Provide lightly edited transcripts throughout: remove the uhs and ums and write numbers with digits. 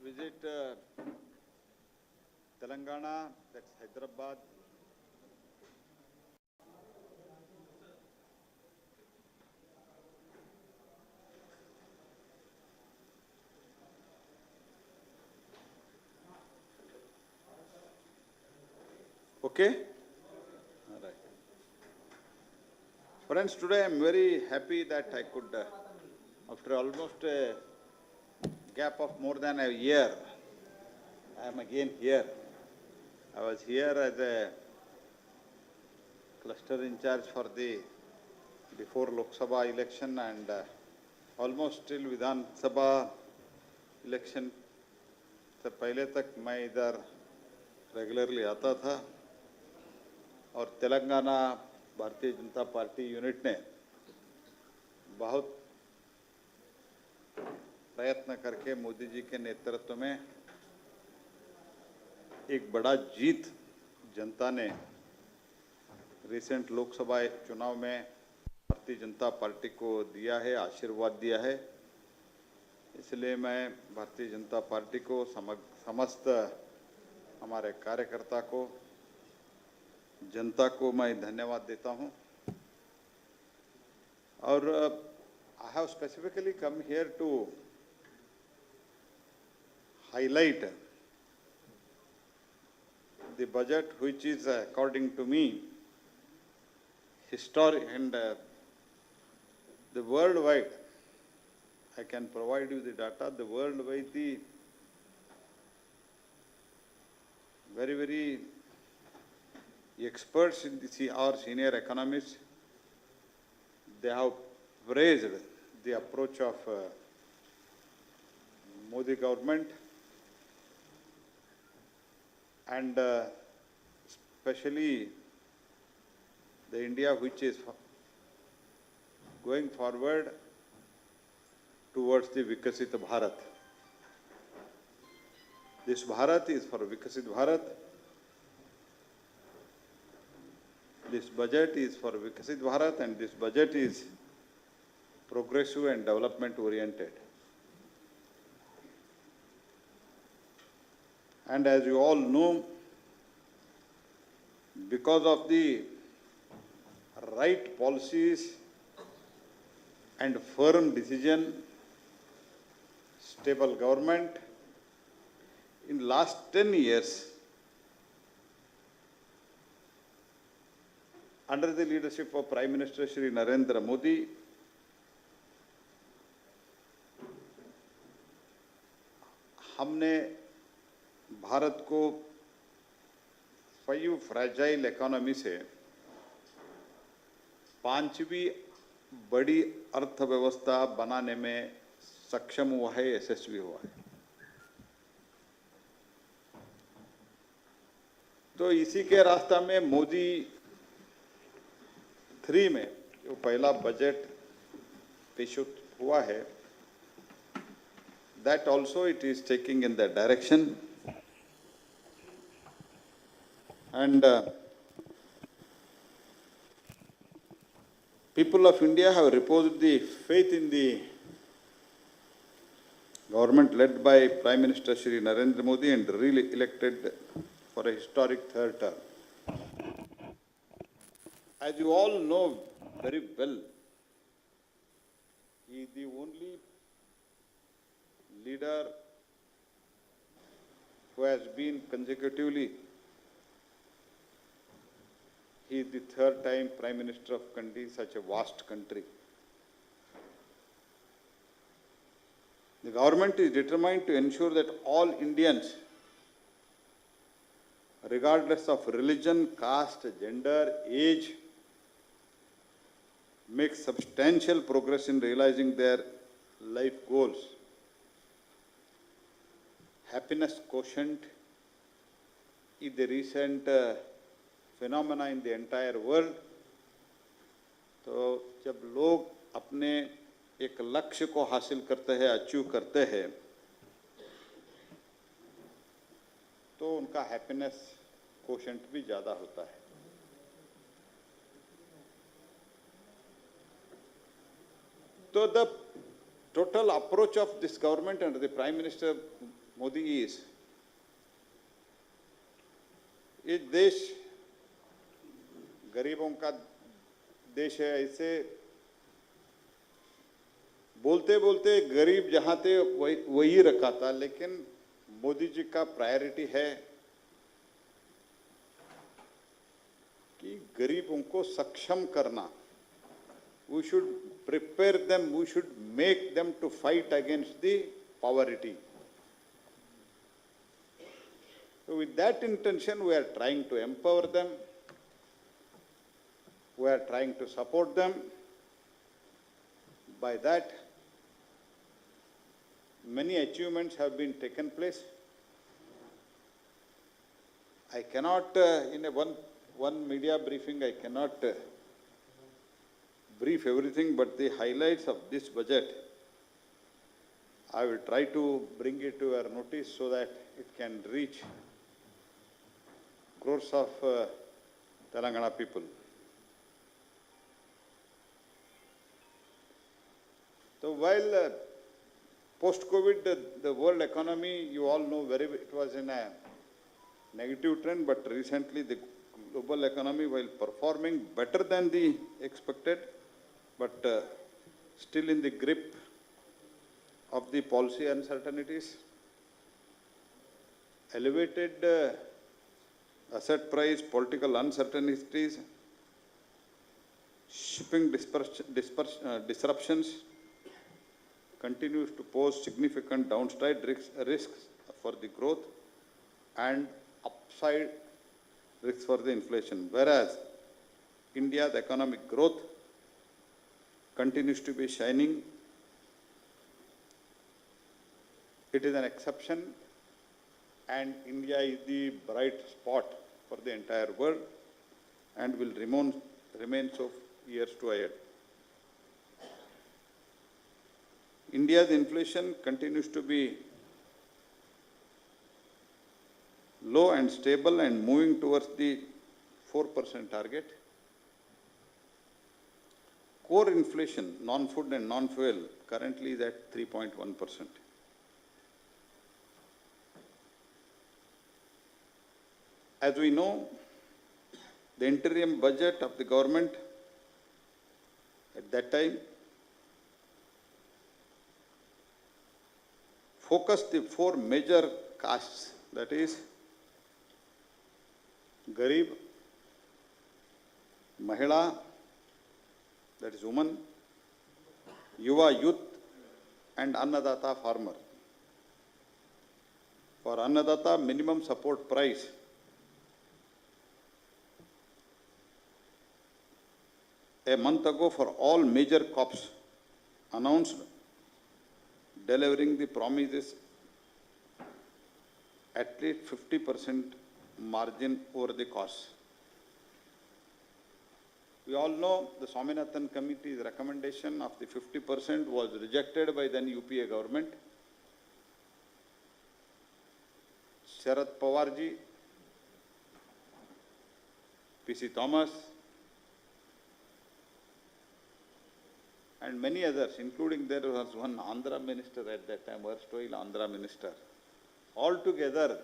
Visit Telangana, that's Hyderabad. Okay? All right. Friends, today I'm very happy that I could, after almost a gap of more than a year, I am again here. I was here as a cluster in charge for the before Lok Sabha election and almost till Vidhan Sabha election से पहले तक मैं इधर regularly आता था और Telangana Bharatiya Janata party unit ने बहुत प्रयत्न करके मोदी जी के नेतृत्व में एक बड़ा जीत जनता ने रिसेंट लोकसभा चुनाव में भारतीय जनता पार्टी को दिया है, आशीर्वाद दिया है। इसलिए मैं भारतीय जनता पार्टी को समस्त हमारे कार्यकर्ता को जनता को मैं धन्यवाद देता हूं और I have specifically come here to highlight the budget which is according to me historic and the worldwide. I can provide you the data. The worldwide, the very experts in our senior economists, they have praised the approach of Modi government and especially the India which is going forward towards the Vikasit Bharat. This Bharat is for Vikasit Bharat. This budget is for Vikasit Bharat and this budget is progressive and development oriented. And as you all know, because of the right policies and firm decision, stable government, in last 10 years, under the leadership of Prime Minister Shri Narendra Modi, हमने भारत को 5 fragile economy से 5वीं बड़ी अर्थव्यवस्था बनाने में सक्षम हुआ है, यशस्वी हुआ है। तो इसी के रास्ता में मोदी 3 में जो पहला बजट पेश हुआ है, that also it is taking in that direction and people of India have reposed the faith in the government led by Prime Minister Shri Narendra Modi and really elected for a historic 3rd term. As you all know very well, he is the only leader who has been consecutively, he is the 3rd time Prime Minister of such a vast country. The government is determined to ensure that all Indians, regardless of religion, caste, gender, age, make substantial progress in realizing their life goals. Happiness quotient is the recent phenomena in the entire world. तो जब लोग अपने एक लक्ष्य को हासिल करते हैं, अचीव करते हैं, तो उनका हैप्पीनेस कोशेंट भी ज़्यादा होता है। So the total approach of this government and the Prime Minister Modi is, ये देश गरीबों का देश है, ऐसे बोलते बोलते गरीब जहाँ थे वही रखा था, लेकिन मोदी जी का प्रायोरिटी है कि गरीबों को सक्षम करना. We should prepare them, we should make them to fight against the poverty. So with that intention, we are trying to empower them, we are trying to support them. By that, many achievements have been taken place. I cannot, in a one media briefing, I cannot brief everything, but the highlights of this budget, I will try to bring it to your notice so that it can reach crores of Telangana people. So while post-COVID, the world economy, you all know very well, it was in a negative trend, but recently the global economy, while performing better than the expected, but still in the grip of the policy uncertainties, elevated asset price, political uncertainties, shipping disruptions continues to pose significant downside risks for the growth and upside risks for the inflation. Whereas India's economic growth continues to be shining. It is an exception, and India is the bright spot for the entire world and will remain so years to ahead. India's inflation continues to be low and stable and moving towards the 4% target. Core inflation, non-food and non-fuel, currently is at 3.1%. As we know, the interim budget of the government at that time focused the four major castes, that is Garib, Mahila, that is woman, Yuva youth, and Annadata farmer. For Annadata, minimum support price a month ago for all major crops announced, delivering the promises at least 50% margin over the cost. We all know the Swaminathan Committee's recommendation of the 50% was rejected by then UPA government. Sharad Pawarji, P.C. Thomas, and many others, including there was one Andhra minister at that time, erstwhile Andhra minister. Altogether,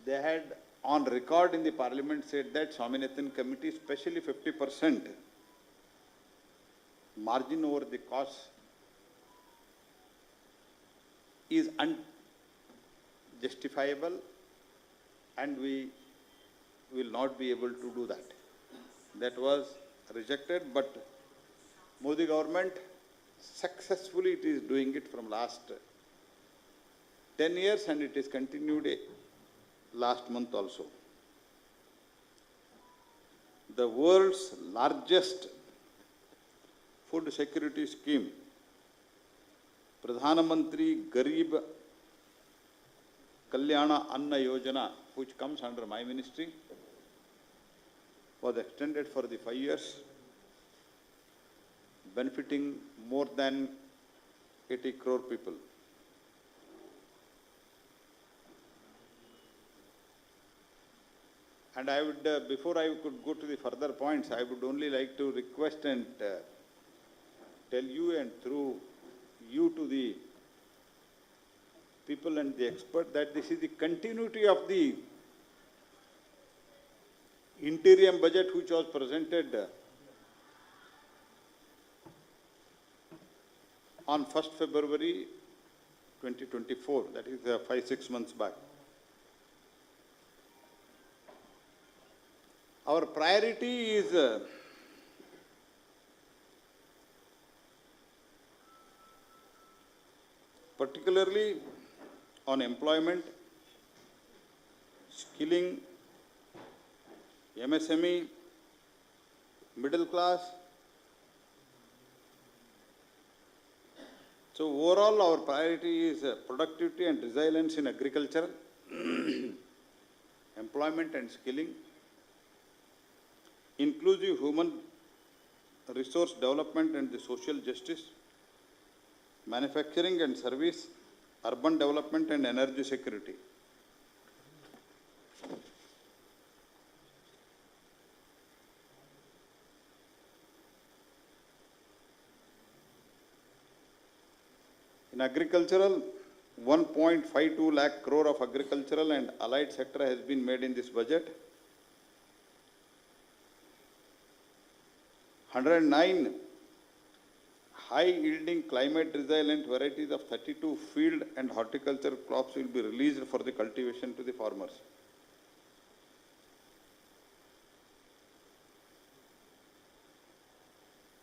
they had on record in the parliament said that Swaminathan Committee, especially 50% margin over the cost, is unjustifiable, and we will not be able to do that. That was rejected, but Modi government successfully it is doing it from last 10 years, and it is continued last month also. The world's largest food security scheme, Pradhan Mantri Garib Kalyana Anna Yojana, which comes under my ministry, was extended for the 5 years, benefiting more than 80 crore people. And I would, before I could go to the further points, I would only like to request and tell you and through you to the people and the expert that this is the continuity of the interim budget which was presented on 1st February 2024, that is 5-6 months back. Our priority is particularly on employment, skilling, MSME, middle class. So overall our priority is productivity and resilience in agriculture, employment and skilling, inclusive human resource development and the social justice, manufacturing and service, urban development and energy security. In agricultural, 1.52 lakh crore of agricultural and allied sector has been made in this budget. 109 high-yielding climate-resilient varieties of 32 field and horticultural crops will be released for the cultivation to the farmers.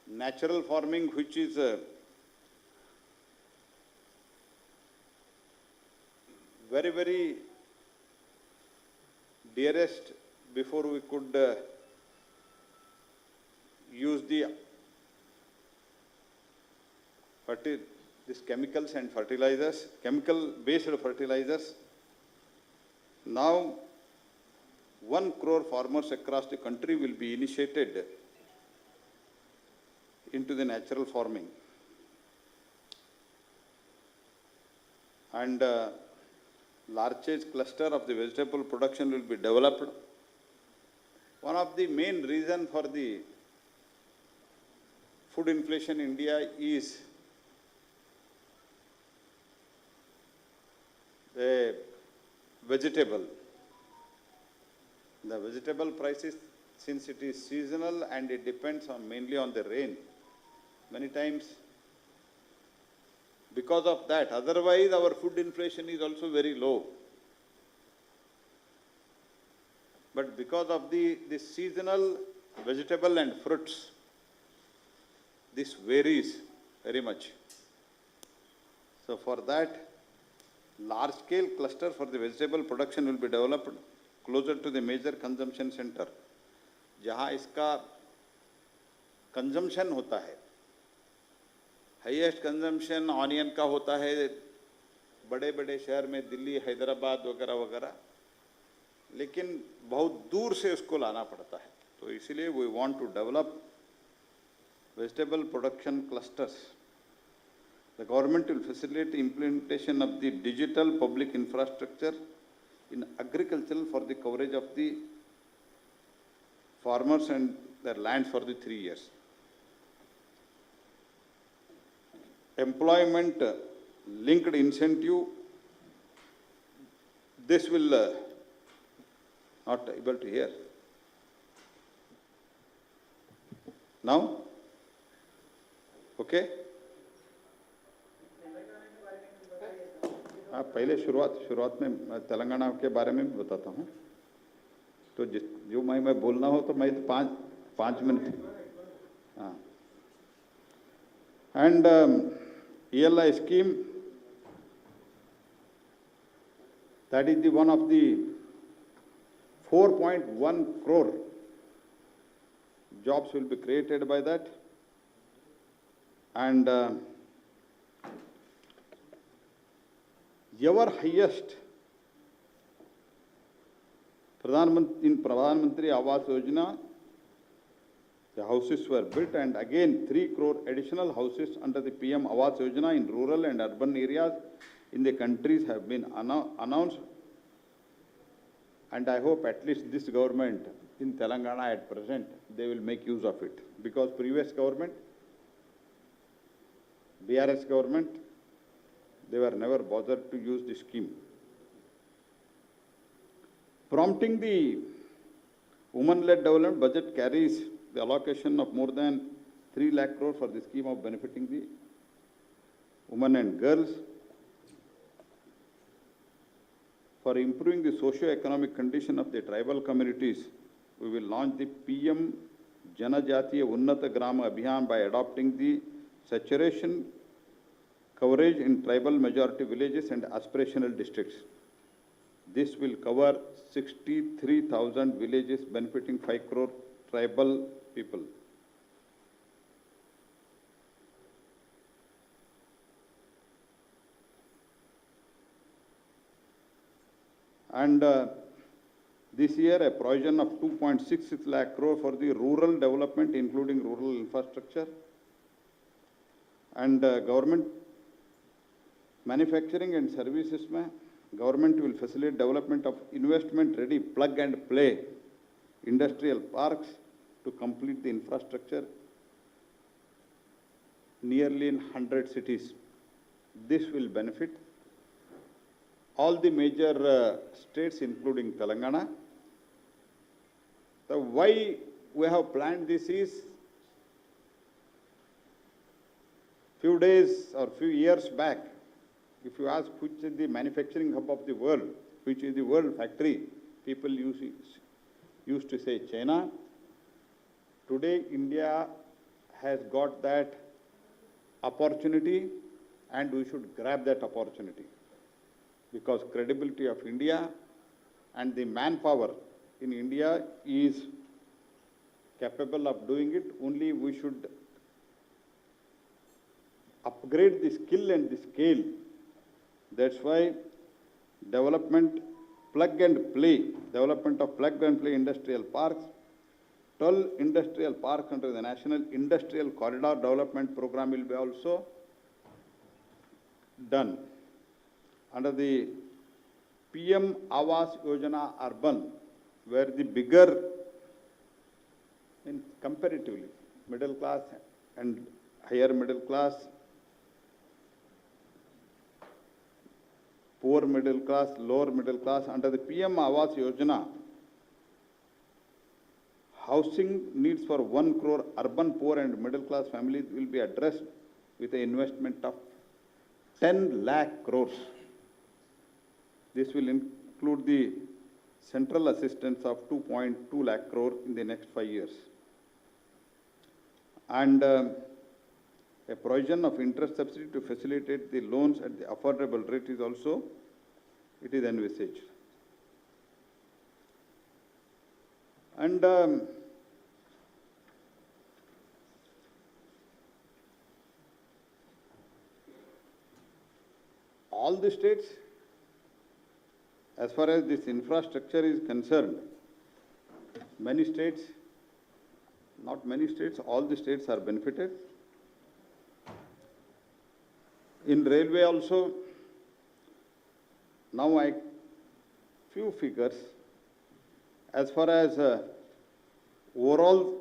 Natural farming, which is very, very dearest before we could use these chemicals and fertilizers, chemical-based fertilizers. Now, 1 crore farmers across the country will be initiated into the natural farming. And largest cluster of the vegetable production will be developed. One of the main reasons for the food inflation in India is the vegetable. The vegetable prices, since it is seasonal and it depends mainly on the rain, many times because of that, otherwise our food inflation is also very low. But because of the seasonal vegetable and fruits, this varies very much. So for that, large-scale cluster for the vegetable production will be developed closer to the major consumption center, जहाँ इसका consumption होता है. Highest consumption onion का होता है बड़े बड़े शहर में, दिल्ली, हैदराबाद वगैरह वगैरह, लेकिन बहुत दूर से उसको लाना पड़ता है. तो इसीलिए we want to develop vegetable production clusters. The government will facilitate implementation of the digital public infrastructure in agriculture for the coverage of the farmers and their lands for the 3 years. Employment linked incentive, this will not able to hear. Now? Okay? पहले शुरुआत में तेलंगाना के बारे में भी बताता हूँ. तो जो मैं बोलना हो तो मैं तो पाँच मिनट. हाँ. And ELI scheme, that is the one of the 4.1 crore jobs will be created by that. And ever highest in Pradhan Mantri Awas Yojana, the houses were built, and again 3 crore additional houses under the PM Awas Yojana in rural and urban areas in the countries have been announced. And I hope at least this government in Telangana at present, they will make use of it. Because previous government, BRS government, they were never bothered to use the scheme. Prompting the women-led development budget carries the allocation of more than 3 lakh crore for the scheme of benefiting the women and girls. For improving the socio-economic condition of the tribal communities, we will launch the PM Janajatiya Unnata Grama Abhiyan by adopting the saturation coverage in tribal majority villages and aspirational districts. This will cover 63,000 villages benefiting 5 crore tribal people. And this year, a provision of 2.66 lakh crore for the rural development, including rural infrastructure. And government manufacturing and services, government will facilitate development of investment-ready plug-and-play industrial parks to complete the infrastructure nearly in 100 cities. This will benefit all the major states, including Telangana. So why we have planned this is, few days or few years back, if you ask which is the manufacturing hub of the world, which is the world factory, people used to say China. Today, India has got that opportunity, and we should grab that opportunity, because credibility of India and the manpower in India is capable of doing it. Only we should upgrade the skill and the scale. That's why development of plug-and-play industrial parks, 12 industrial parks under the National Industrial Corridor Development Program will be also done. Under the PM Awas Yojana Urban, where the bigger, comparatively, middle class and higher middle class, poor middle class, lower middle class, under the PM Awas Yojana, housing needs for 1 crore urban poor and middle class families will be addressed with an investment of 10 lakh crores. This will include the central assistance of 2.2 lakh crore in the next 5 years. And a provision of interest subsidy to facilitate the loans at the affordable rate is also, it is envisaged. And all the states, as far as this infrastructure is concerned, many states, not many states, all the states are benefited. In railway also, now few figures, as far as overall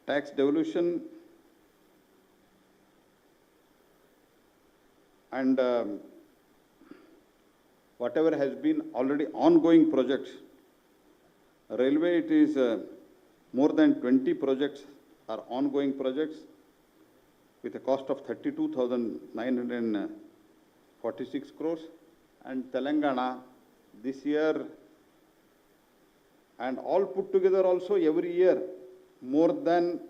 tax devolution and whatever has been already ongoing projects, railway, it is more than 20 projects are ongoing projects with a cost of 32,946 crores. And Telangana this year, and all put together also every year, more than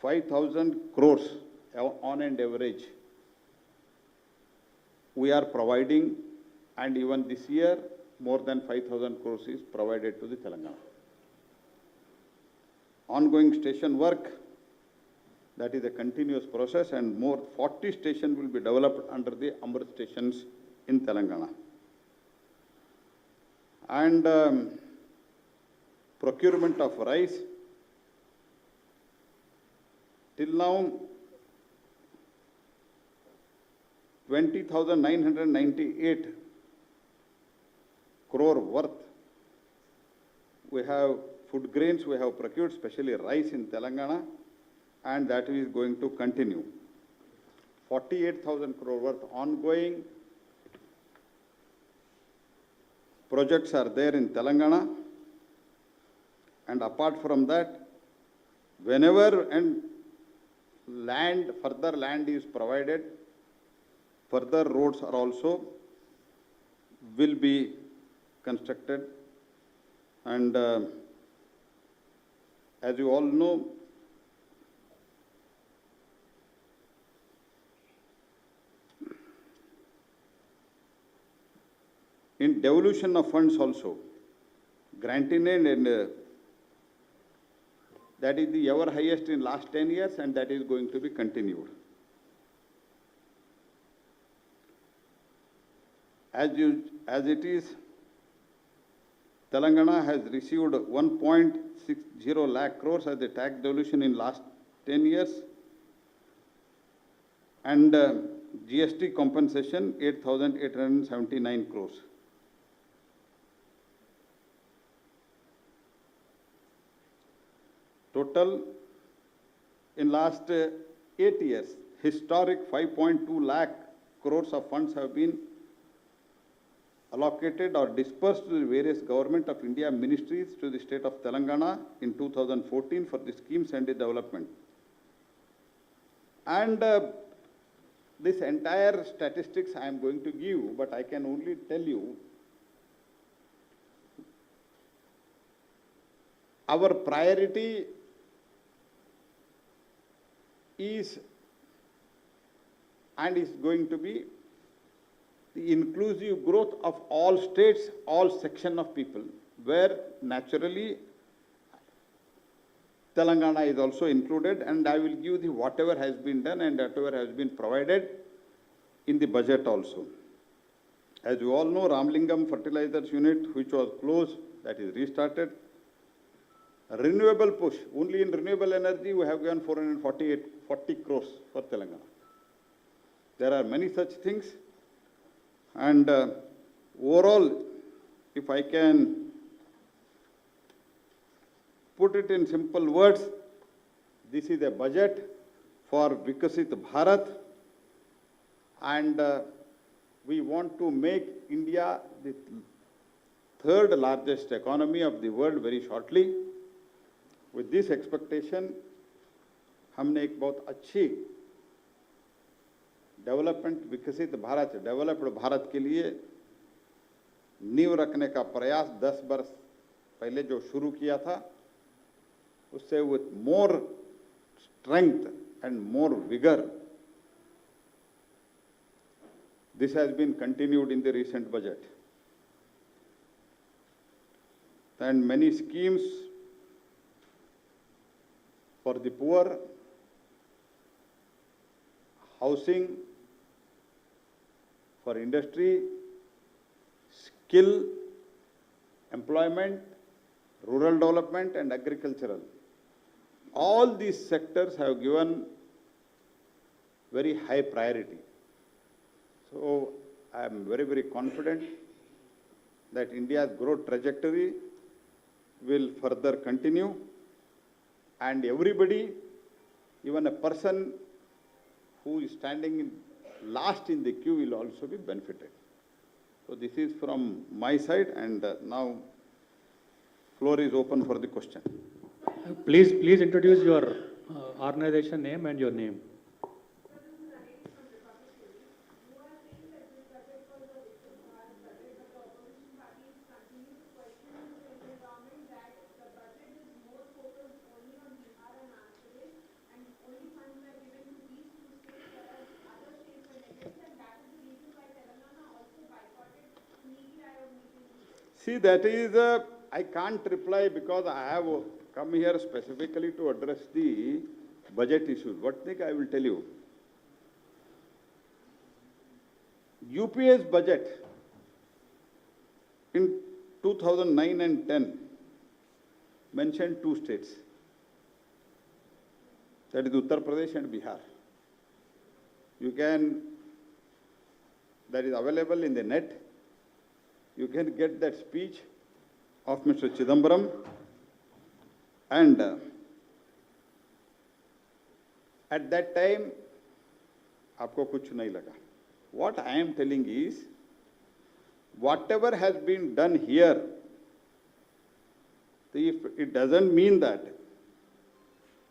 5,000 crores on an average we are providing, and even this year more than 5,000 crores is provided to the Telangana. Ongoing station work, that is a continuous process, and more 40 stations will be developed under the Amrit stations in Telangana. And procurement of rice, till now 20,998 crore worth we have food grains we have procured, especially rice in Telangana, and that is going to continue. 48,000 crore worth ongoing projects are there in Telangana, and apart from that, whenever and further land is provided, further roads are also will be constructed. And as you all know, in devolution of funds also, granting and that is the ever highest in last 10 years, and that is going to be continued. As it is, Telangana has received 1.60 lakh crores as a tax devolution in last 10 years, and GST compensation 8,879 crores. Total in last 8 years, historic 5.2 lakh crores of funds have been allocated or dispersed to the various Government of India ministries to the state of Telangana in 2014 for the schemes and the development. And this entire statistics I am going to give, but I can only tell you our priority is and is going to be the inclusive growth of all states, all section of people, where naturally Telangana is also included, and I will give the whatever has been done and whatever has been provided in the budget also. As you all know, Ramlingam fertilizers unit, which was closed, that is restarted. Renewable push, only in renewable energy we have given 40 crores for Telangana. There are many such things, and overall, if I can put it in simple words, this is a budget for Vikasit Bharat, and we want to make India the third largest economy of the world very shortly. With this expectation, हमने एक बहुत अच्छी development विकसित Bharat, developed Bharat के लिए नींव रखने का प्रयास 10 वर्ष पहले जो शुरू किया था, उससे with more strength and more vigor, this has been continued in the recent budget. And many schemes for the poor, housing, for industry, skill, employment, rural development and agricultural. All these sectors have given very high priority. So I am very, very confident that India's growth trajectory will further continue, and everybody, even a person who is standing in last in the queue, will also be benefited. So this is from my side, and now floor is open for the question. Please introduce your organization name and your name. See, that is, I can't reply because I have come here specifically to address the budget issues. What thing I will tell you? UPA's budget in 2009 and 10 mentioned 2 states. That is Uttar Pradesh and Bihar. You can, that is available in the net. You can get that speech of Mr. Chidambaram, and At that time, आपको कुछ नहीं लगा. What I am telling is, whatever has been done here, if it doesn't mean that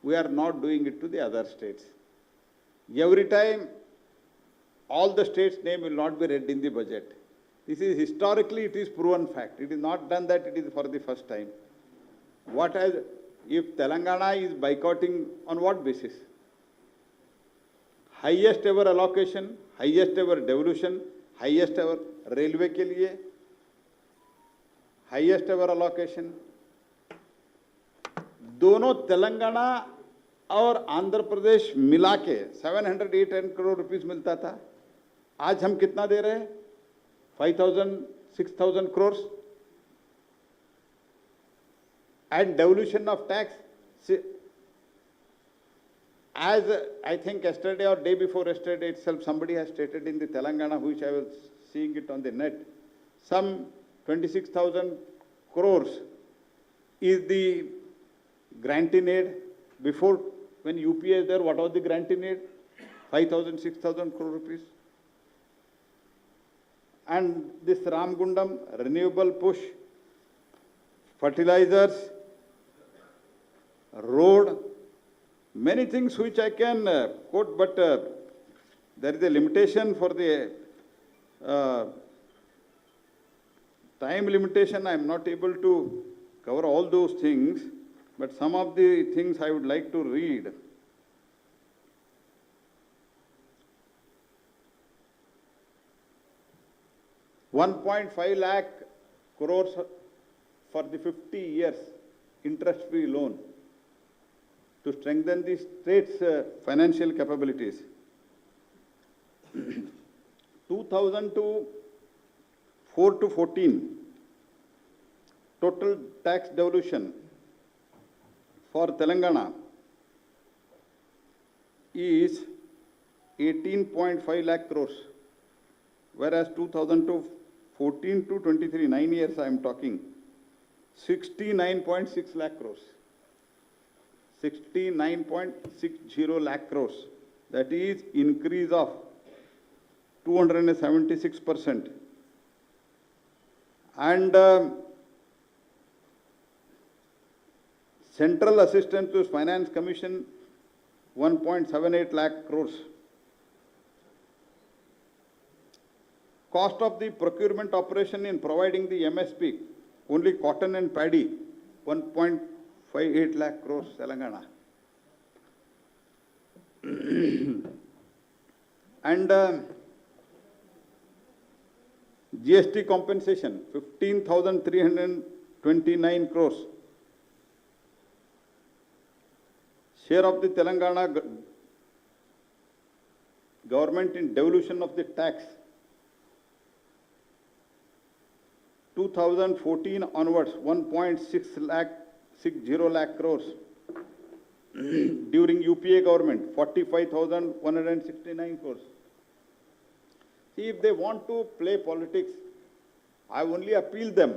we are not doing it to the other states. Every time, all the states' name will not be read in the budget. This is historically, it is proven fact. It is not done that it is for the first time. What has, if Telangana is boycotting on what basis? Highest ever allocation, highest ever devolution, highest ever railway के लिए, highest ever allocation. दोनों तेलंगाना और आंध्र प्रदेश मिला के 708 crore rupees मिलता था. आज हम कितना दे रहे हैं? 5,000, 6,000 crores. And devolution of tax. As I think yesterday or day before yesterday itself, somebody has stated in the Telangana, which I was seeing it on the net, some 26,000 crores is the grant in aid. Before, when UPA is there, what was the grant in aid? 5,000, 6,000 crore rupees. And this Ramgundam, renewable push, fertilizers, road, many things which I can quote, but there is a limitation for the time limitation. I am not able to cover all those things, but some of the things I would like to read. ₹1.5 lakh crores for the 50 years interest-free loan to strengthen the state's financial capabilities. 2004 to 14, total tax devolution for Telangana is 18.5 lakh crores, whereas 2014 to 23, 9 years I am talking, 69.6 lakh crores. 69.60 lakh crores. That is increase of 276%. And Central Assistance to Finance Commission, 1.78 lakh crores. Cost of the procurement operation in providing the MSP, only cotton and paddy, 1.58 lakh crores, Telangana. And GST compensation, 15,329 crores. Share of the Telangana government in devolution of the tax, 2014 onwards, 1.60 lakh crores. During UPA government, 45,169 crores. See, if they want to play politics, I only appeal them.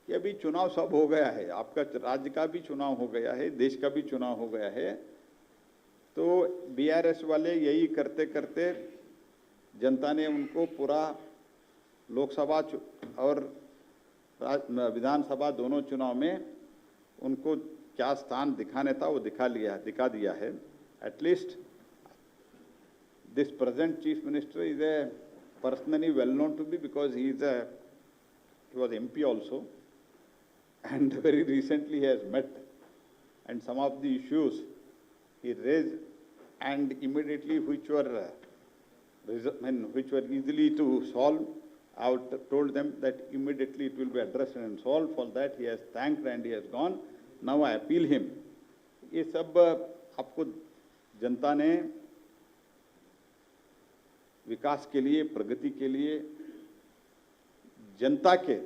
कि अभी चुनाव सब हो गया है, आपका राज्य का भी चुनाव हो गया है, देश का भी चुनाव हो गया है, तो बीआरएस वाले यही करते करते जनता ने उनको पूरा लोकसभा और विधानसभा दोनों चुनाव में उनको क्या स्थान दिखाने था वो दिखा दिया है. At least this present chief minister is a personally well known to be because he was MP also, and very recently he has met, and some of the issues he raised, and immediately which were easily to solve, I told them that immediately it will be addressed and solved. For that he has thanked and he has gone. Now I appeal him. ये सब आपको जनता ने विकास के लिए, प्रगति के लिए, जनता के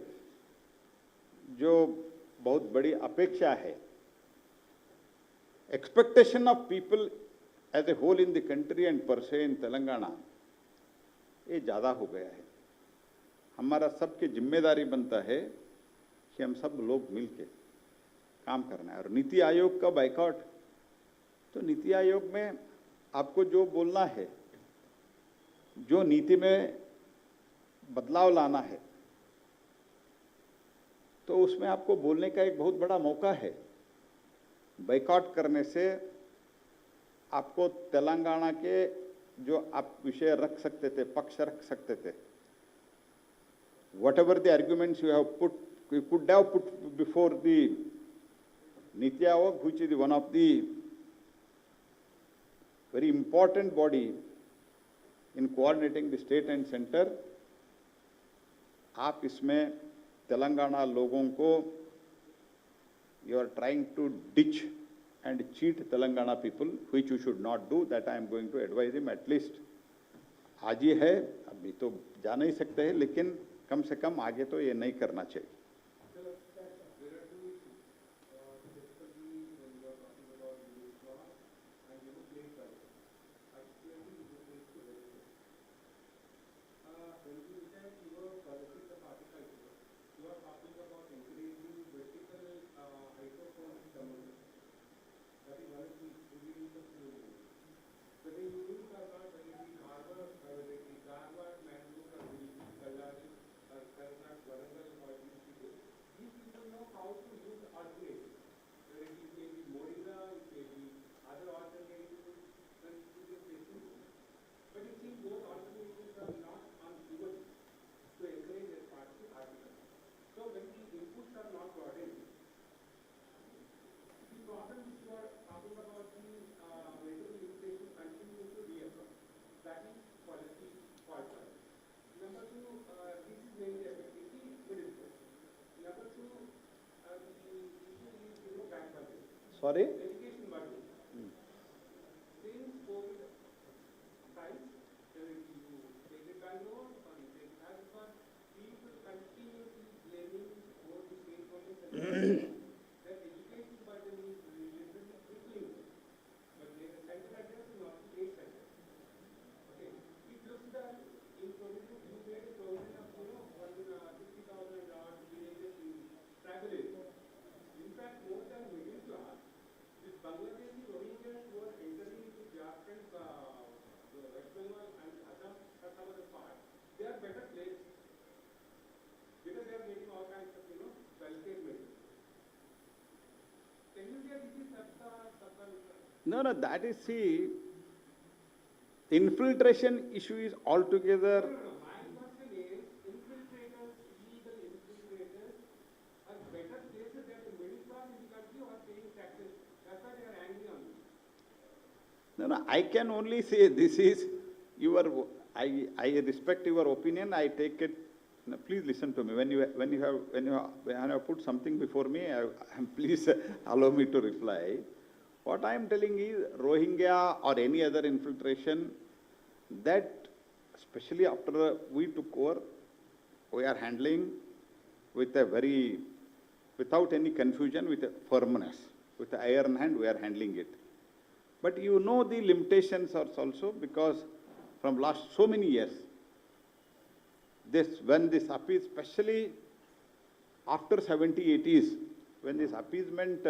जो बहुत बड़ी अपेक्षा है, expectation of people as a whole in the country and per se in Telangana, ये ज़्यादा हो गया है. हमारा सबकी जिम्मेदारी बनता है कि हम सब लोग मिलके काम करना है। और नीति आयोग का बाइकआउट, तो नीति आयोग में आपको जो बोलना है, जो नीति में बदलाव लाना है, तो उसमें आपको बोलने का एक बहुत बड़ा मौका है। बाइकआउट करने से आपको तेलंगाना के जो आप विषय रख सकते थे, पक्ष रख सकते थे, whatever the arguments you could have put before the Niti Aayog, which is one of the very important body in coordinating the state and center, आप इसमें तेलंगाना लोगों को you are trying to ditch and cheat Telangana people, which you should not do. That I am going to advise him at least. आज ये है, अभी तो जा नहीं सकते हैं, लेकिन कम से कम आगे तो ये नहीं करना चाहिए। Sorry? Education budget. Since COVID times, you take it by loan or you take it as far, people continuously blaming both the state government and that education budget is literally crippling. But there is a center address and not the state center. Okay. It looks that in 22, you made a provision of 150,000 villages in tribal areas. In fact, more than middle class, Bangladeshi Rohingyas who are entering into Jharkhand, West Bengal and Assam, or some other parts, they are better placed because they are making all kinds of, welfare measures. Can you say this is No, that is, see, infiltration issue is altogether. No. My question is, infiltrators, illegal infiltrators, are better placed than the middle class in the country who are paying taxes. That's why they are angry on you. No, I can only say this is your, I respect your opinion, I take it. No, please listen to me. When you put something before me, please allow me to reply. What I am telling is Rohingya or any other infiltration, that especially after we took over, we are handling with a very, without any confusion, with a firmness, with an iron hand, we are handling it. But you know the limitations are also, because from last so many years, when this appease, especially after 70s, 80s, when this appeasement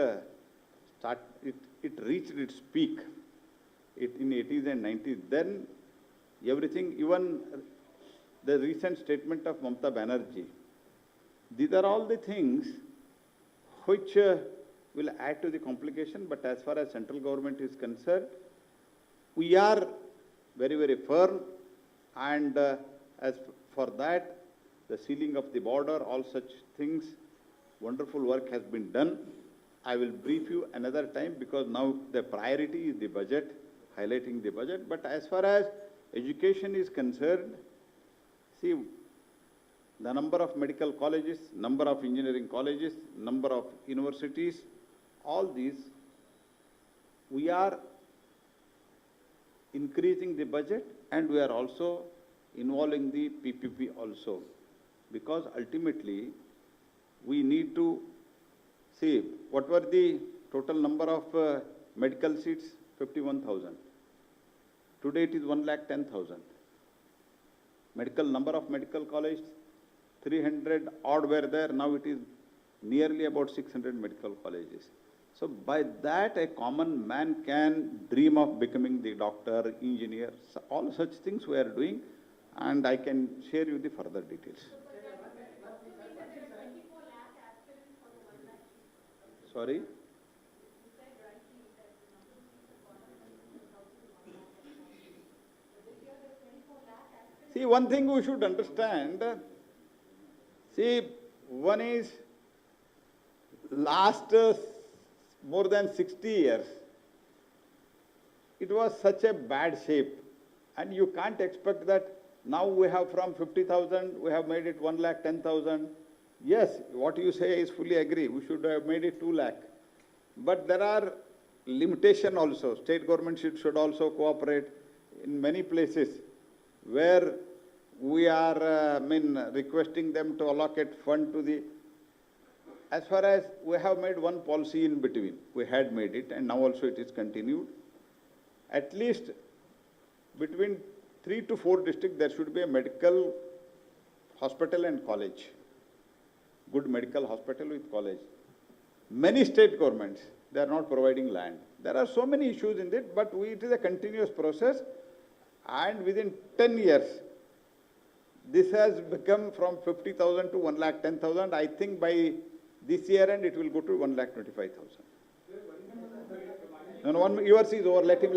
it reached its peak, in 80s and 90s, then everything, even the recent statement of Mamata Banerjee, these are all the things which will add to the complication. But as far as central government is concerned, we are very, very firm, and as for that, the sealing of the border, all such things, wonderful work has been done. I will brief you another time, because now the priority is the budget, highlighting the budget. But as far as education is concerned, see, the number of medical colleges, number of engineering colleges, number of universities, all these, we are increasing the budget, and we are also involving the PPP also, because ultimately we need to see what were the total number of medical seats, 51,000. Today it is 110,000. Number of medical colleges, 300 odd were there, now it is nearly about 600 medical colleges. So by that, a common man can dream of becoming the doctor, engineer, all such things we are doing, and I can share you the further details. Sorry? See, one thing we should understand, see, one is last more than 60 years, it was such a bad shape, and you can't expect that now we have from 50,000, we have made it 1,10,000. Yes, what you say is fully agree, we should have made it 2 lakh. But there are limitation also. State government should also cooperate in many places where we are, requesting them to allocate fund to the, as far as we have made one policy in between, we had made it and now also it is continued. At least between 3 to 4 districts there should be a medical hospital and college, good medical hospital with college. Many state governments, they are not providing land. There are so many issues in it, but it is a continuous process, and within 10 years, this has become from 50,000 to 1,10,000. I think by this year end, it will go to 1,25,000. No, yours is over. Let him.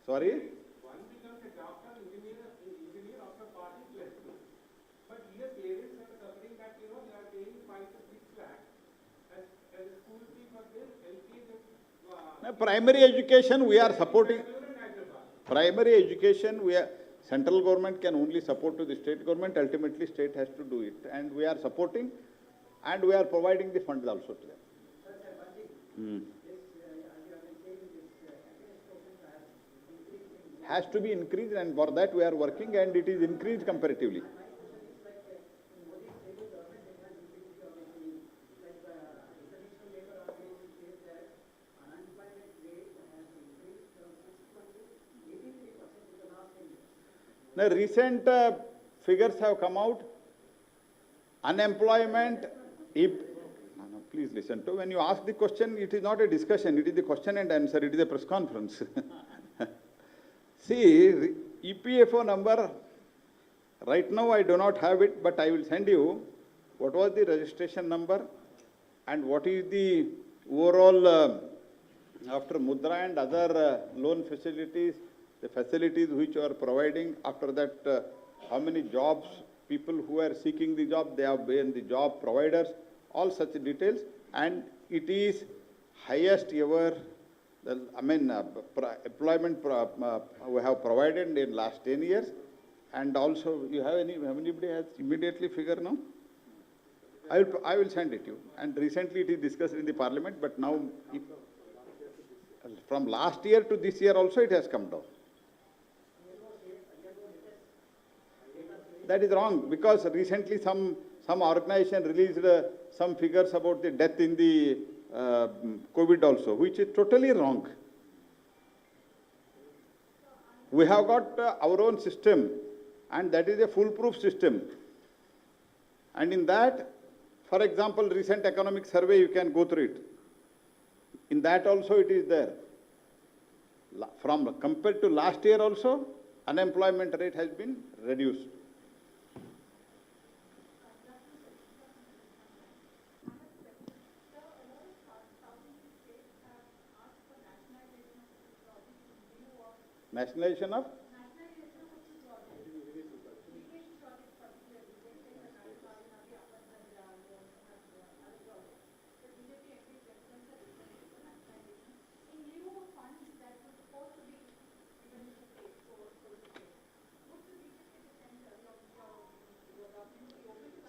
Sorry? One becomes a doctor, engineer after passing +2. But here parents are suffering that, they are paying 5 to 6 lakh as a school fee for this LKG. Primary education, we are supporting. Primary education, central government can only support to the state government. Ultimately, state has to do it. And we are supporting, and we are providing the funds also to them. Has to be increased, and for that we are working, and it is increased comparatively. The recent figures have come out. Unemployment, please listen to, when you ask the question, it is not a discussion, it is the question and answer, it is a press conference. See, EPFO number, right now I do not have it, but I will send you what was the registration number and what is the overall, after Mudra and other loan facilities, the facilities which you are providing. After that, how many jobs, people who are seeking the job, they have been the job providers, all such details. And it is highest ever, employment we have provided in last 10 years. And also, you have anybody has immediately figure now? I will send it to you. And recently it is discussed in the parliament, but now, from last year to this year also it has come down. That is wrong, because recently some organization released some figures about the death in the COVID also, which is totally wrong. We have got our own system, and that is a foolproof system. And in that, for example, recent economic survey, you can go through it. In that also it is there. From compared to last year also, unemployment rate has been reduced. Nationalization of?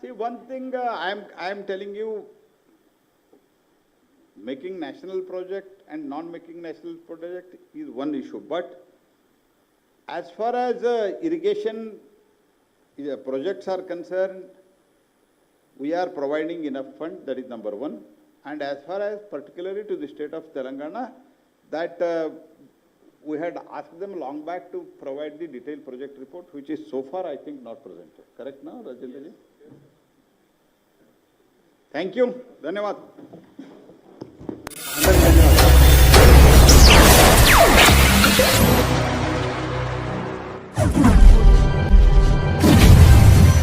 See, one thing I am telling you, making national project and non-making national project is one issue. But as far as irrigation projects are concerned, we are providing enough fund, that is number one. And as far as particularly to the state of Telangana, that we had asked them long back to provide the detailed project report, which is so far, I think, not presented. Correct now, Rajendra ji? Thank you. Dhanyavad.